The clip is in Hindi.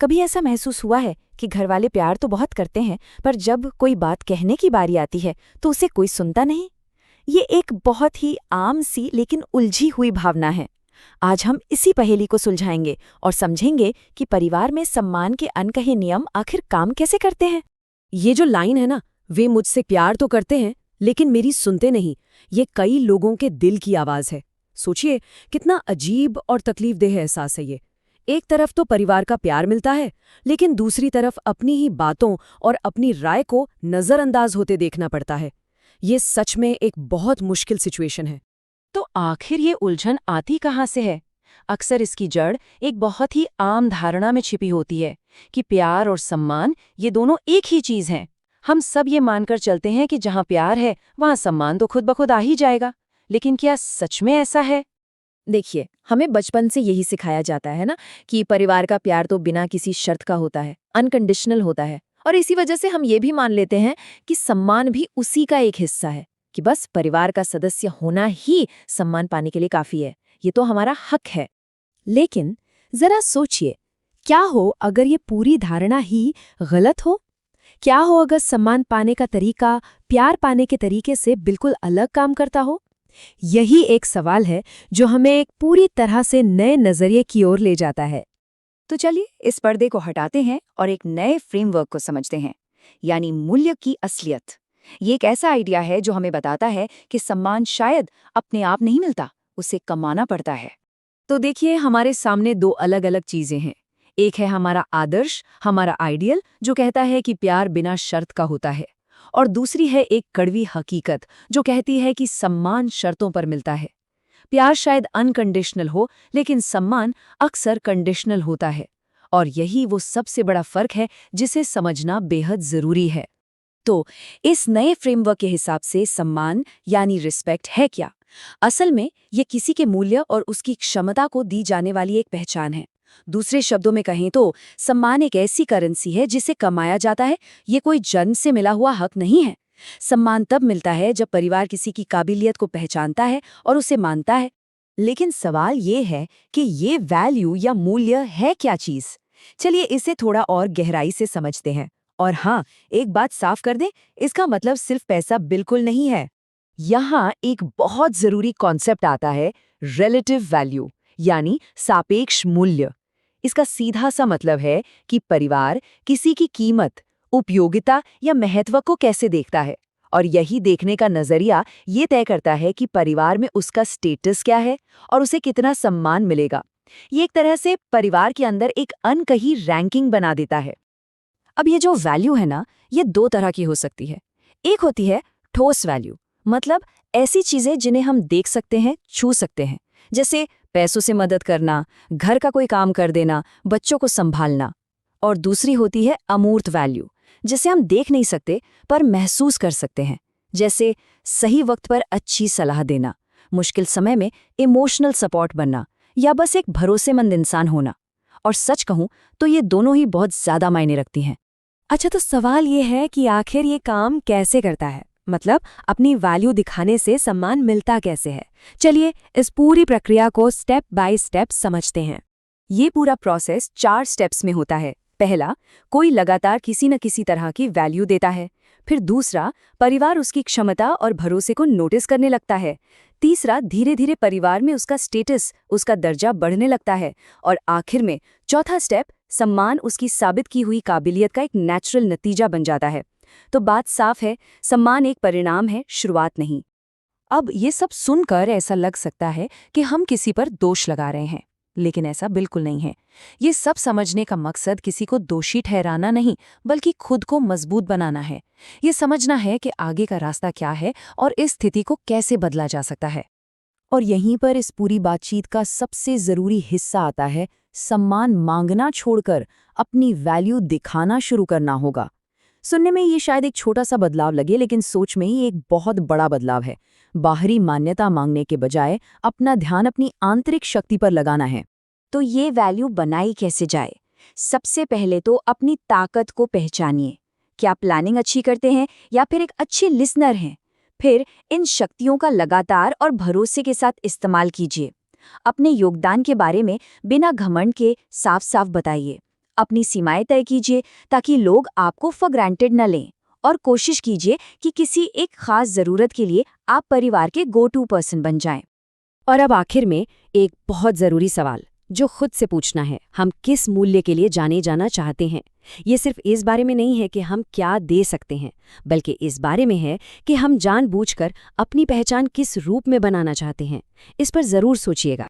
कभी ऐसा महसूस हुआ है कि घरवाले प्यार तो बहुत करते हैं, पर जब कोई बात कहने की बारी आती है तो उसे कोई सुनता नहीं? ये एक बहुत ही आम सी लेकिन उलझी हुई भावना है। आज हम इसी पहेली को सुलझाएंगे और समझेंगे कि परिवार में सम्मान के अनकहे नियम आखिर काम कैसे करते हैं। ये जो लाइन है ना, वे मुझसे प्यार तो करते हैं लेकिन मेरी सुनते नहीं, ये कई लोगों के दिल की आवाज है। सोचिए कितना अजीब और तकलीफदेह एहसास है ये। एक तरफ तो परिवार का प्यार मिलता है, लेकिन दूसरी तरफ अपनी ही बातों और अपनी राय को नजरअंदाज होते देखना पड़ता है। ये सच में एक बहुत मुश्किल सिचुएशन है। तो आखिर ये उलझन आती कहाँ से है? अक्सर इसकी जड़ एक बहुत ही आम धारणा में छिपी होती है कि प्यार और सम्मान ये दोनों एक ही चीज हैं। हम सब ये मानकर चलते हैं कि जहाँ प्यार है वहाँ सम्मान तो खुद ब खुद आ ही जाएगा। लेकिन क्या सच में ऐसा है? देखिए, हमें बचपन से यही सिखाया जाता है ना कि परिवार का प्यार तो बिना किसी शर्त का होता है, अनकंडीशनल होता है। और इसी वजह से हम ये भी मान लेते हैं कि सम्मान भी उसी का एक हिस्सा है, कि बस परिवार का सदस्य होना ही सम्मान पाने के लिए काफी है, ये तो हमारा हक है। लेकिन जरा सोचिए, क्या हो अगर ये पूरी धारणा ही गलत हो? क्या हो अगर सम्मान पाने का तरीका प्यार पाने के तरीके से बिल्कुल अलग काम करता हो? यही एक सवाल है जो हमें एक पूरी तरह से नए नजरिए की ओर ले जाता है। तो चलिए इस पर्दे को हटाते हैं और एक नए फ्रेमवर्क को समझते हैं, यानी मूल्य की असलियत। ये एक ऐसा आइडिया है जो हमें बताता है कि सम्मान शायद अपने आप नहीं मिलता, उसे कमाना पड़ता है। तो देखिए, हमारे सामने दो अलग अलग चीजें हैं। एक है हमारा आदर्श, हमारा आइडियल, जो कहता है कि प्यार बिना शर्त का होता है, और दूसरी है एक कड़वी हकीकत जो कहती है कि सम्मान शर्तों पर मिलता है। प्यार शायद अनकंडीशनल हो, लेकिन सम्मान अक्सर कंडीशनल होता है। और यही वो सबसे बड़ा फर्क है जिसे समझना बेहद जरूरी है। तो इस नए फ्रेमवर्क के हिसाब से सम्मान यानी रिस्पेक्ट है क्या? असल में ये किसी के मूल्य और उसकी क्षमता को दी जाने वाली एक पहचान है। दूसरे शब्दों में कहें तो सम्मान एक ऐसी करेंसी है जिसे कमाया जाता है, ये कोई जन्म से मिला हुआ हक नहीं है। सम्मान तब मिलता है जब परिवार किसी की काबिलियत को पहचानता है और उसे मानता है। लेकिन सवाल ये है कि ये वैल्यू या मूल्य है क्या चीज? चलिए इसे थोड़ा और गहराई से समझते हैं। और हाँ, एक बात साफ कर दें, इसका मतलब सिर्फ पैसा बिल्कुल नहीं है। यहाँ एक बहुत जरूरी कॉन्सेप्ट आता है, रिलेटिव वैल्यू यानी सापेक्ष मूल्य। इसका सीधा सा मतलब है कि परिवार किसी की कीमत, उपयोगिता या महत्व को कैसे देखता है, और यही देखने का नजरिया ये तय करता है कि परिवार में उसका स्टेटस क्या है और उसे कितना सम्मान मिलेगा। ये एक तरह से परिवार के अंदर एक अनकही रैंकिंग बना देता है। अब ये जो वैल्यू है ना, ये दो तरह की हो सकती है। एक होती है ठोस वैल्यू, मतलब ऐसी चीजें जिन्हें हम देख सकते हैं, छू सकते हैं, जैसे पैसों से मदद करना, घर का कोई काम कर देना, बच्चों को संभालना। और दूसरी होती है अमूर्त वैल्यू, जिसे हम देख नहीं सकते पर महसूस कर सकते हैं, जैसे सही वक्त पर अच्छी सलाह देना, मुश्किल समय में इमोशनल सपोर्ट बनना, या बस एक भरोसेमंद इंसान होना। और सच कहूं तो ये दोनों ही बहुत ज्यादा मायने रखती हैं। अच्छा, तो सवाल ये है कि आखिर ये काम कैसे करता है? मतलब अपनी वैल्यू दिखाने से सम्मान मिलता कैसे है? चलिए इस पूरी प्रक्रिया को स्टेप बाय स्टेप समझते हैं। ये पूरा प्रोसेस 4 स्टेप्स में होता है। पहला, कोई लगातार किसी न किसी तरह की वैल्यू देता है। फिर दूसरा, परिवार उसकी क्षमता और भरोसे को नोटिस करने लगता है। तीसरा, धीरे धीरे परिवार में उसका स्टेटस, उसका दर्जा बढ़ने लगता है। और आखिर में चौथा स्टेप, सम्मान उसकी साबित की हुई काबिलियत का एक नेचुरल नतीजा बन जाता है। तो बात साफ है, सम्मान एक परिणाम है, शुरुआत नहीं। अब ये सब सुनकर ऐसा लग सकता है कि हम किसी पर दोष लगा रहे हैं, लेकिन ऐसा बिल्कुल नहीं है। ये सब समझने का मकसद किसी को दोषी ठहराना नहीं, बल्कि खुद को मजबूत बनाना है। ये समझना है कि आगे का रास्ता क्या है और इस स्थिति को कैसे बदला जा सकता है। और यहीं पर इस पूरी बातचीत का सबसे जरूरी हिस्सा आता है, सम्मान मांगना छोड़कर अपनी वैल्यू दिखाना शुरू करना होगा। सुनने में ये शायद एक छोटा सा बदलाव लगे, लेकिन सोच में ही एक बहुत बड़ा बदलाव है। बाहरी मान्यता मांगने के बजाय अपना ध्यान अपनी आंतरिक शक्ति पर लगाना है। तो ये वैल्यू बनाई कैसे जाए? सबसे पहले तो अपनी ताकत को पहचानिए। क्या प्लानिंग अच्छी करते हैं या फिर एक अच्छे लिसनर हैं? फिर इन शक्तियों का लगातार और भरोसे के साथ इस्तेमाल कीजिए। अपने योगदान के बारे में बिना घमंड के साफ साफ बताइए। अपनी सीमाएं तय कीजिए ताकि लोग आपको फॉर ग्रांटेड न लें, और कोशिश कीजिए कि किसी एक खास ज़रूरत के लिए आप परिवार के गो टू पर्सन बन जाएं। और अब आखिर में एक बहुत ज़रूरी सवाल जो खुद से पूछना है, हम किस मूल्य के लिए जाने जाना चाहते हैं। ये सिर्फ इस बारे में नहीं है कि हम क्या दे सकते हैं, बल्कि इस बारे में है कि हम जानबूझकर अपनी पहचान किस रूप में बनाना चाहते हैं। इस पर ज़रूर सोचिएगा।